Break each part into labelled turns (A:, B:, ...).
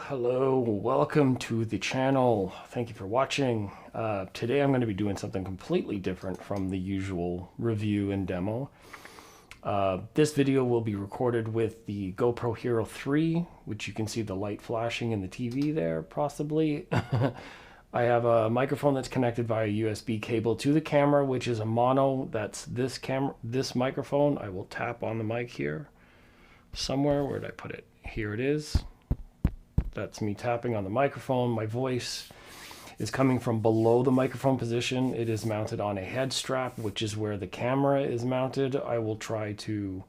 A: Hello, welcome to the channel. Thank you for watching. Today I'm going to be doing something completely different from the usual review and demo. This video will be recorded with the GoPro Hero 3, which you can see the light flashing in the TV there, possibly. I have a microphone that's connected via USB cable to the camera, which is a mono. That's this microphone. I will tap on the mic here somewhere. Where did I put it? Here it is. That's me tapping on the microphone. My voice is coming from below the microphone position. It is mounted on a head strap, which is where the camera is mounted. I will try to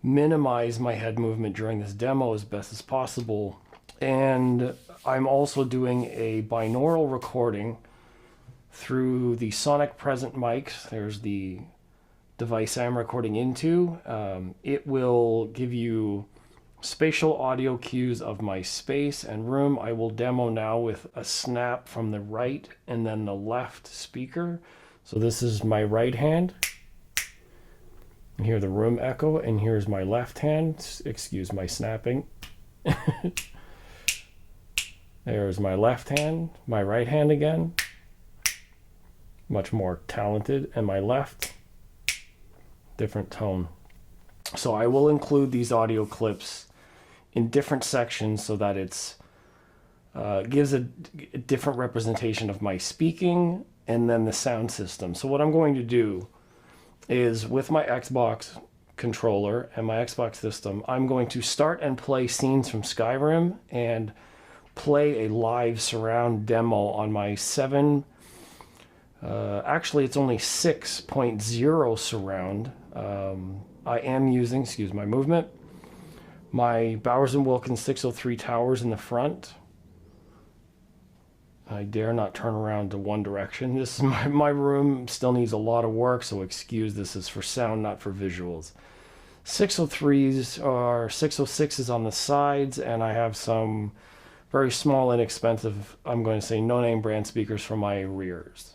A: minimize my head movement during this demo as best as possible. And I'm also doing a binaural recording through the Sonic Present mics. There's the device I'm recording into. It will give you spatial audio cues of my space and room. I will demo now with a snap from the right and then the left speaker. So this is my right hand. You hear the room echo, and here's my left hand. Excuse my snapping. There's my left hand, my right hand again. Much more talented. And my left, different tone. So I will include these audio clips in different sections so that it's gives a different representation of my speaking and then the sound system. So what I'm going to do is, with my Xbox controller and my Xbox system, I'm going to start and play scenes from Skyrim and play a live surround demo on my 7, actually it's only 6.0 surround. I am using, excuse my movement, my Bowers & Wilkins 603 towers in the front. I dare not turn around to one direction. This is my room still needs a lot of work, so excuse, this is for sound, not for visuals. 603s or 606s on the sides, and I have some very small, inexpensive, I'm going to say no-name brand speakers for my rears.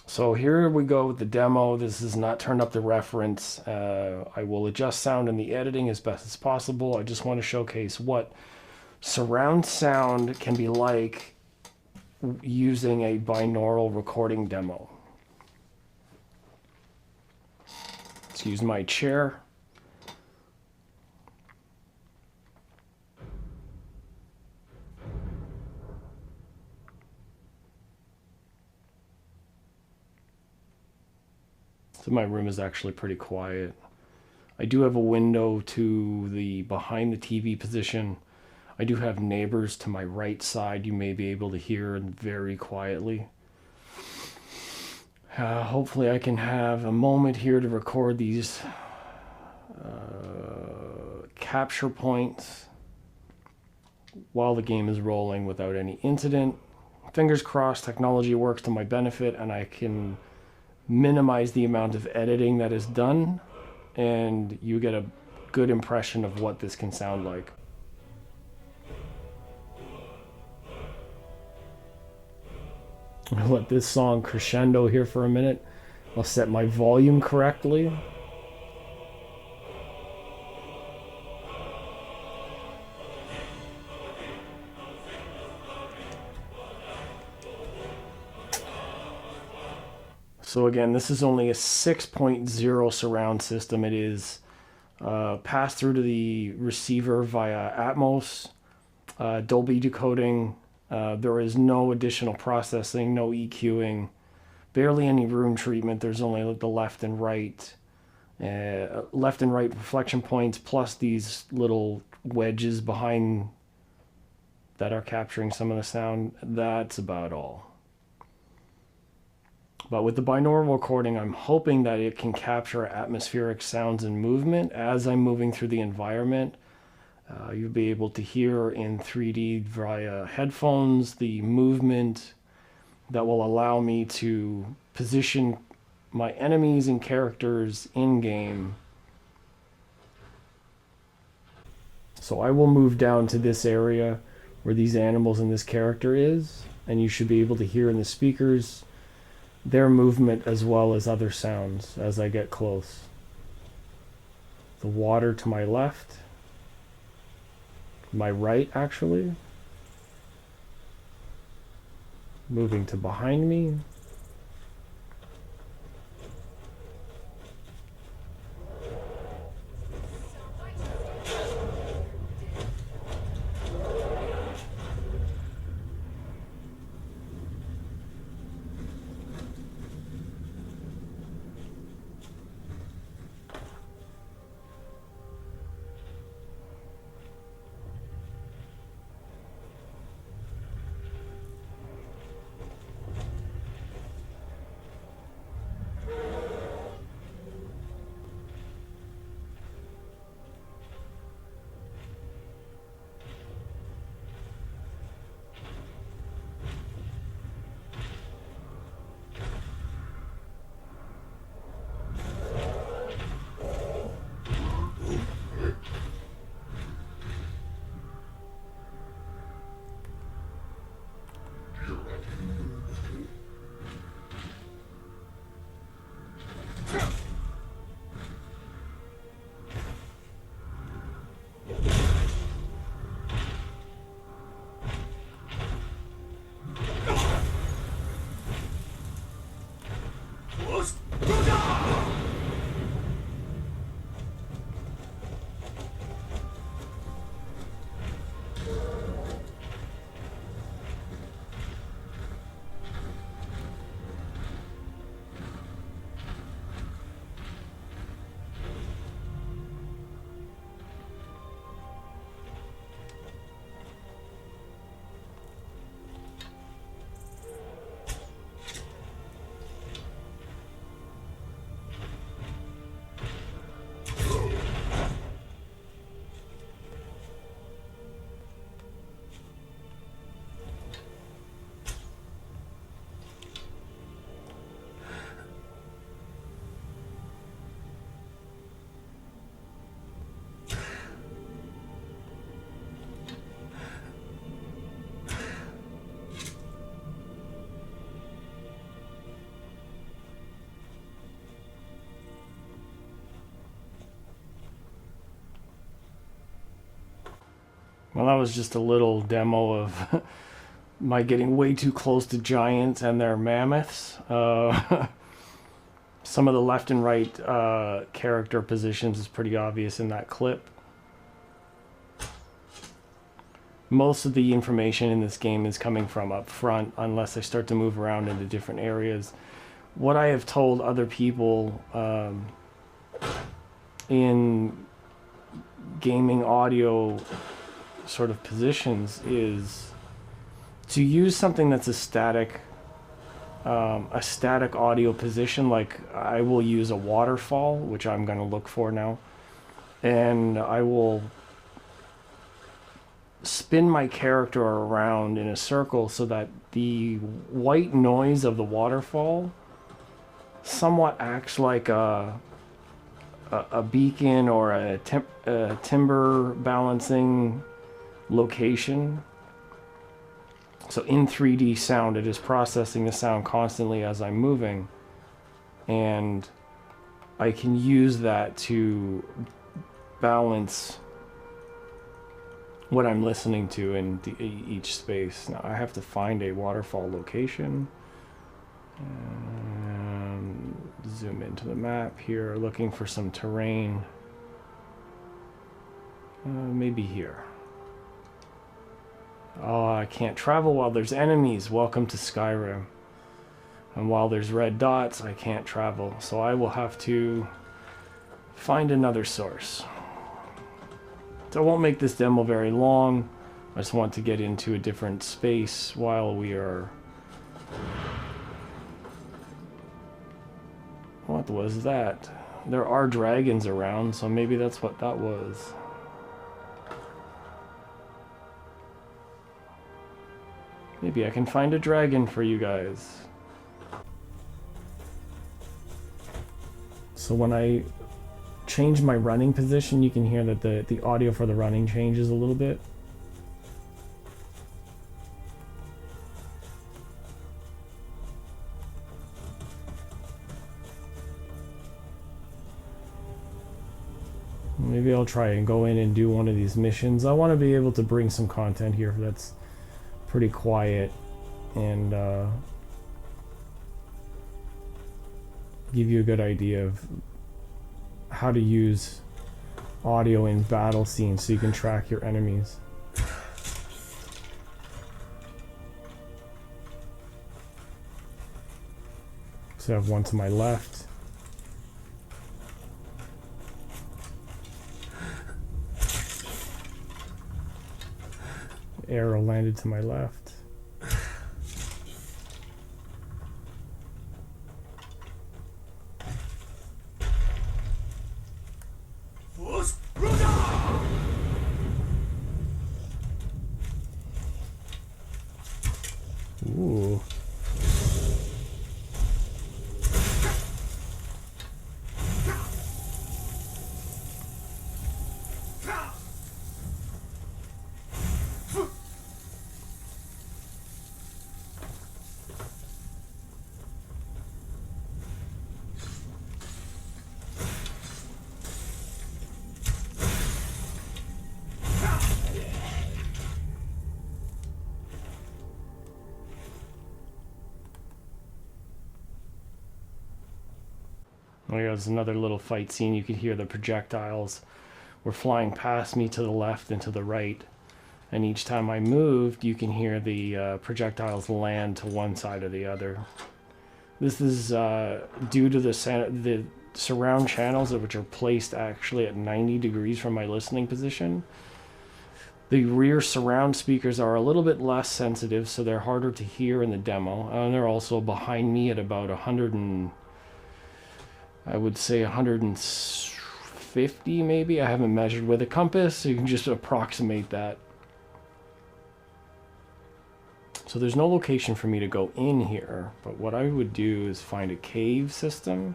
A: So here we go with the demo. This is not turned up to reference. I will adjust sound in the editing as best as possible. I just want to showcase what surround sound can be like using a binaural recording demo. Excuse my chair. So my room is actually pretty quiet. I do have a window to the behind the TV position. I do have neighbors to my right side you may be able to hear very quietly. Hopefully I can have a moment here to record these capture points while the game is rolling without any incident. Fingers crossed technology works to my benefit and I can minimize the amount of editing that is done, and you get a good impression of what this can sound like. I'll let this song crescendo here for a minute. I'll set my volume correctly. So again, this is only a 6.0 surround system. It is passed through to the receiver via Atmos, Dolby decoding. There is no additional processing, no EQing, barely any room treatment. There's only the left and right reflection points, plus these little wedges behind that are capturing some of the sound. That's about all. But with the binaural recording, I'm hoping that it can capture atmospheric sounds and movement as I'm moving through the environment. You'll be able to hear in 3D via headphones the movement that will allow me to position my enemies and characters in-game. So I will move down to this area where these animals and this character is, and you should be able to hear in the speakers their movement as well as other sounds as I get close. The water to my left, my right, actually. Moving to behind me. Well, that was just a little demo of my getting way too close to giants and their mammoths. Some of the left and right character positions is pretty obvious in that clip. Most of the information in this game is coming from up front, unless I start to move around into different areas. What I have told other people in gaming audio sort of positions is to use something that's a static audio position. Like I will use a waterfall, which I'm going to look for now, and I will spin my character around in a circle so that the white noise of the waterfall somewhat acts like a beacon or a timber balancing location. So in 3D sound, it is processing the sound constantly as I'm moving, and I can use that to balance what I'm listening to in each space. Now I have to find a waterfall location and zoom into the map here, looking for some terrain. Maybe here. Oh, I can't travel while there's enemies. Welcome to Skyrim. And while there's red dots, I can't travel. So I will have to find another source. So I won't make this demo very long. I just want to get into a different space while we are... What was that? There are dragons around, so maybe that's what that was. Maybe I can find a dragon for you guys. So when I change my running position, you can hear that the audio for the running changes a little bit. Maybe I'll try and go in and do one of these missions. I want to be able to bring some content here that's pretty quiet and give you a good idea of how to use audio in battle scenes so you can track your enemies. So I have one to my left. Arrow landed to my left. Ooh. Oh yeah, there's another little fight scene. You can hear the projectiles were flying past me to the left and to the right. And each time I moved, you can hear the projectiles land to one side or the other. This is due to the surround channels, which are placed actually at 90 degrees from my listening position. The rear surround speakers are a little bit less sensitive, so they're harder to hear in the demo. And they're also behind me at about 150 maybe. I haven't measured with a compass, so you can just approximate that. So there's no location for me to go in here, but what I would do is find a cave system.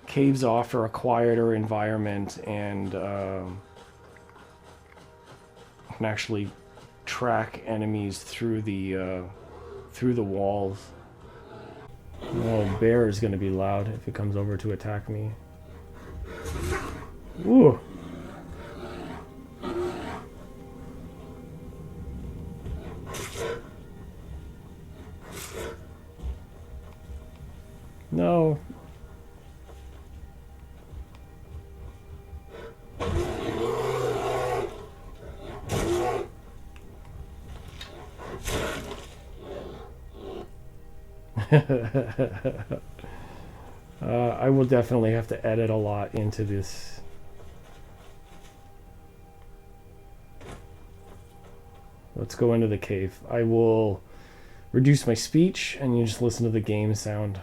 A: Caves offer a quieter environment and can actually track enemies through the walls. Oh, bear is going to be loud if it comes over to attack me. Ooh. No. I will definitely have to edit a lot into this. Let's go into the cave. I will reduce my speech and you just listen to the game sound.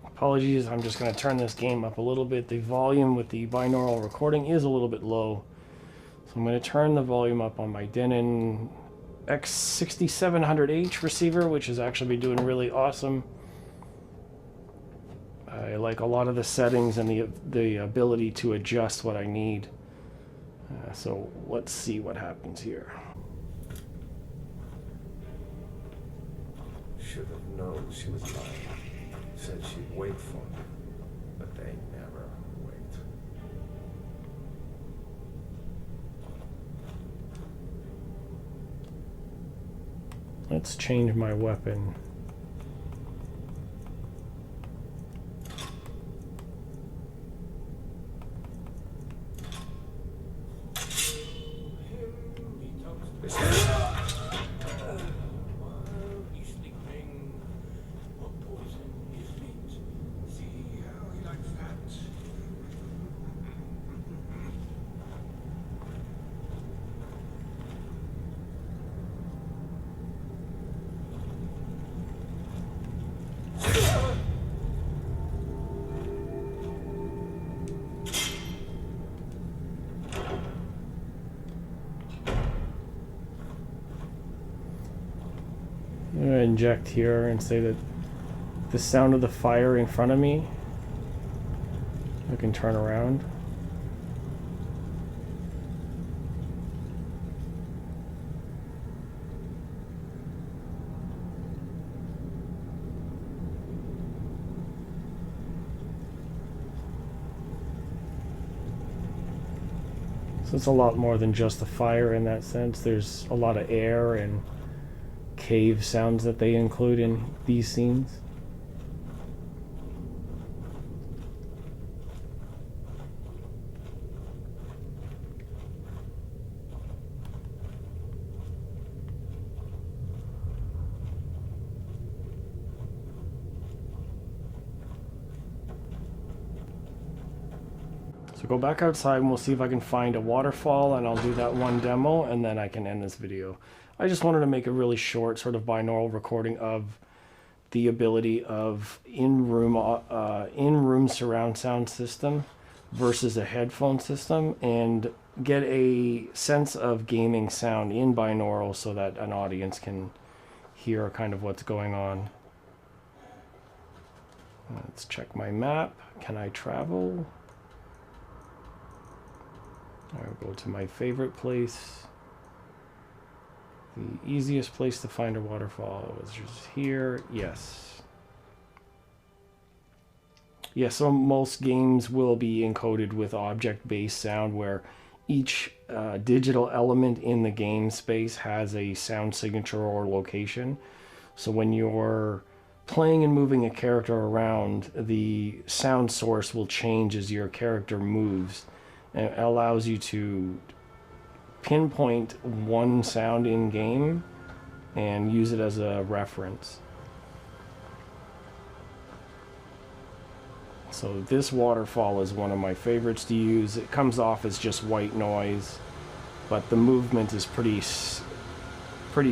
A: Apologies, I'm just going to turn this game up a little bit. The volume with the binaural recording is a little bit low. So I'm going to turn the volume up on my Denon X6700H receiver, which has actually been doing really awesome. I like a lot of the settings and the ability to adjust what I need. So let's see what happens here.
B: know she was lying. Said she'd wait for me, but they never wait.
A: Let's change my weapon. I'm going to inject here and say that the sound of the fire in front of me, I can turn around. So it's a lot more than just the fire in that sense. There's a lot of air and cave sounds that they include in these scenes. So go back outside and we'll see if I can find a waterfall, and I'll do that one demo and then I can end this video. I just wanted to make a really short sort of binaural recording of the ability of in-room surround sound system versus a headphone system, and get a sense of gaming sound in binaural so that an audience can hear kind of what's going on. Let's check my map. Can I travel? I'll go to my favorite place. The easiest place to find a waterfall is just here. Yes. Yeah, so most games will be encoded with object-based sound, where each digital element in the game space has a sound signature or location. So when you're playing and moving a character around, the sound source will change as your character moves. And it allows you to pinpoint one sound in game and use it as a reference. So this waterfall is one of my favorites to use. It comes off as just white noise, but the movement is pretty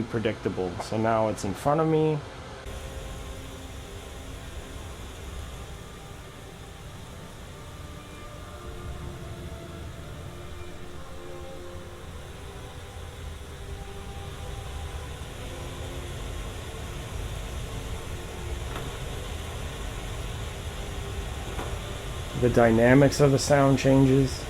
A: predictable. So now it's in front of me. The dynamics of the sound changes.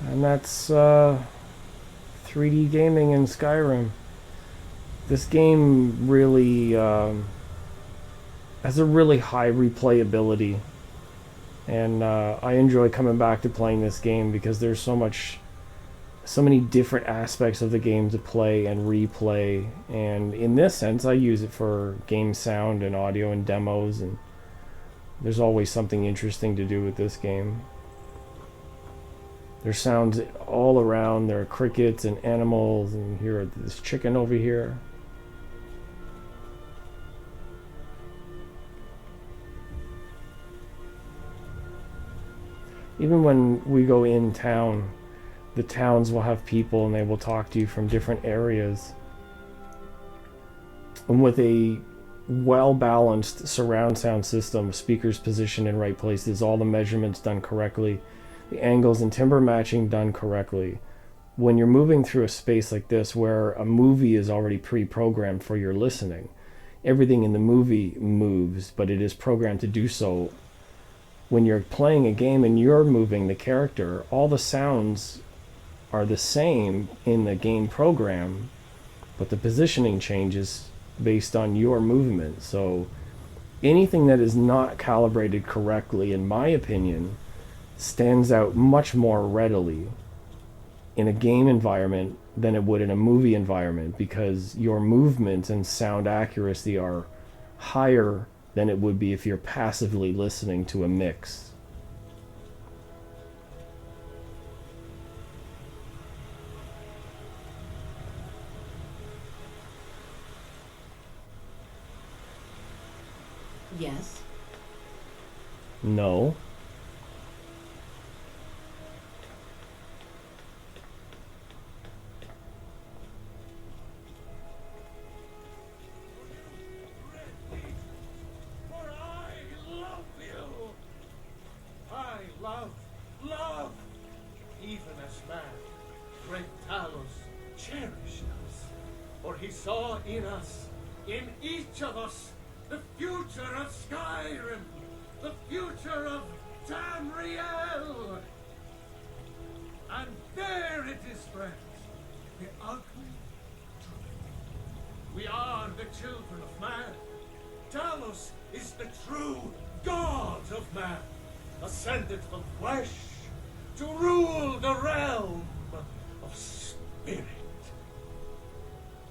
A: And that's 3D gaming in Skyrim. This game really has a really high replayability, and I enjoy coming back to playing this game because there's so many different aspects of the game to play and replay, and in this sense I use it for game sound and audio and demos, and there's always something interesting to do with this game. There's sounds all around. There are crickets and animals, and here this chicken over here. Even when we go in town, the towns will have people and they will talk to you from different areas. And with a well-balanced surround sound system, speakers positioned in right places, all the measurements done correctly, the angles and timbre matching done correctly, when you're moving through a space like this where a movie is already pre-programmed for your listening, everything in the movie moves, but it is programmed to do so. When you're playing a game and you're moving the character, all the sounds are the same in the game program, but the positioning changes based on your movement. So anything that is not calibrated correctly, in my opinion, stands out much more readily in a game environment than it would in a movie environment, because your movement and sound accuracy are higher than it would be if you're passively listening to a mix.
C: Yes.
A: No.
B: Love, even as man, great Talos cherished us, for he saw in us, in each of us, the future of Skyrim, the future of Tamriel. And there it is, friends, the ugly truth. We are the children of man. Talos is the true God of man, ascended from flesh to rule the realm of spirit.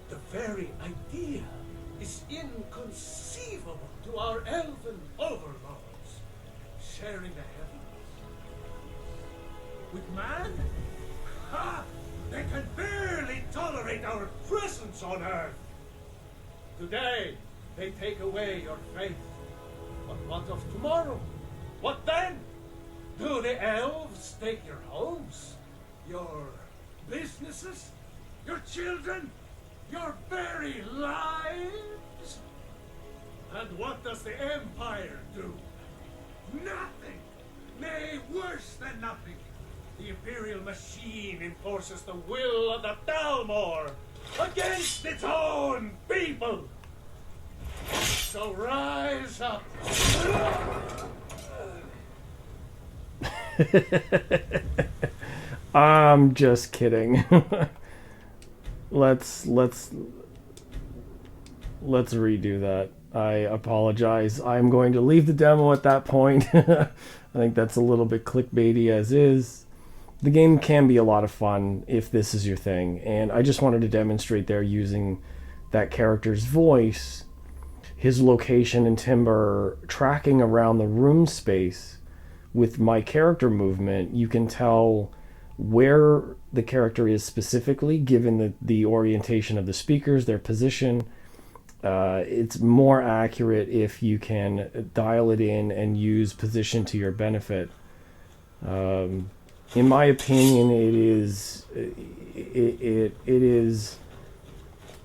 B: The very idea is inconceivable to our elven overlords, sharing the heavens. With man, they can barely tolerate our presence on Earth. Today, they take away your faith. But what of tomorrow? What then? Do the elves take your homes? Your businesses? Your children? Your very lives? And what does the Empire do? Nothing! Nay, worse than nothing. The Imperial machine enforces the will of the Dalmor against its own people. So rise up.
A: I'm just kidding. let's redo that. I apologize. I'm going to leave the demo at that point. I think that's a little bit clickbaity as is. The game can be a lot of fun if this is your thing, and I just wanted to demonstrate there using that character's voice, his location and timbre, tracking around the room space with my character movement. You can tell where the character is specifically given the orientation of the speakers, their position. It's more accurate if you can dial it in and use position to your benefit. In my opinion, it is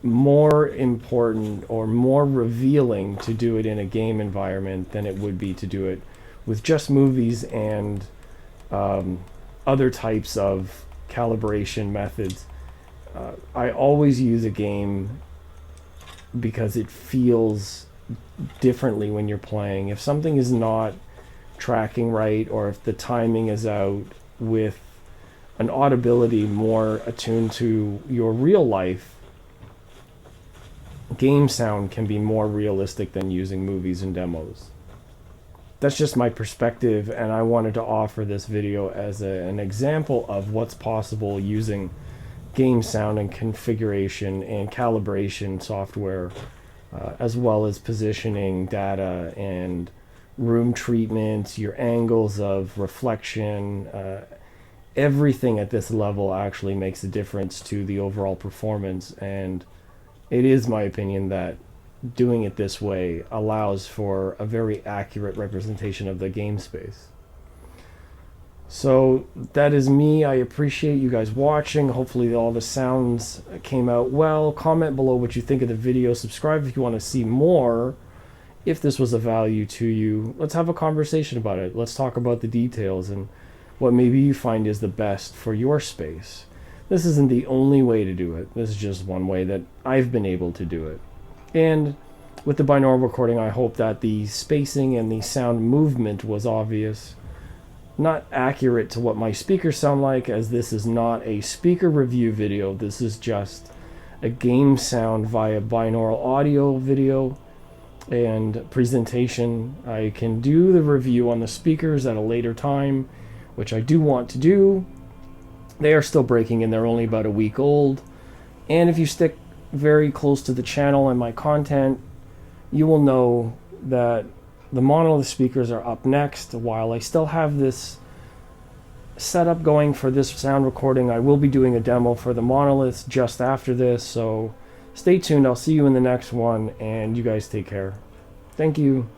A: more important or more revealing to do it in a game environment than it would be to do it with just movies and other types of calibration methods. I always use a game because it feels differently when you're playing. If something is not tracking right, or if the timing is out, with an audibility more attuned to your real life, game sound can be more realistic than using movies and demos. That's just my perspective, and I wanted to offer this video as an example of what's possible using game sound and configuration and calibration software, as well as positioning data and room treatments, your angles of reflection. Everything at this level actually makes a difference to the overall performance, and it is my opinion that doing it this way allows for a very accurate representation of the game space. So that is me. I appreciate you guys watching. Hopefully all the sounds came out well. Comment below what you think of the video. Subscribe if you want to see more. If this was of value to you, let's have a conversation about it. Let's talk about the details and what maybe you find is the best for your space. This isn't the only way to do it. This is just one way that I've been able to do it. And with the binaural recording, I hope that the spacing and the sound movement was obvious. Not accurate to what my speakers sound like, as this is not a speaker review video. This is just a game sound via binaural audio video and presentation. I can do the review on the speakers at a later time, which I do want to do. They are still breaking and they're only about a week old. And if you stick very close to the channel and my content, you will know that the monolith speakers are up next. While I still have this setup going for this sound recording, I will be doing a demo for the monoliths just after this, so stay tuned. I'll see you in the next one, and you guys take care. Thank you.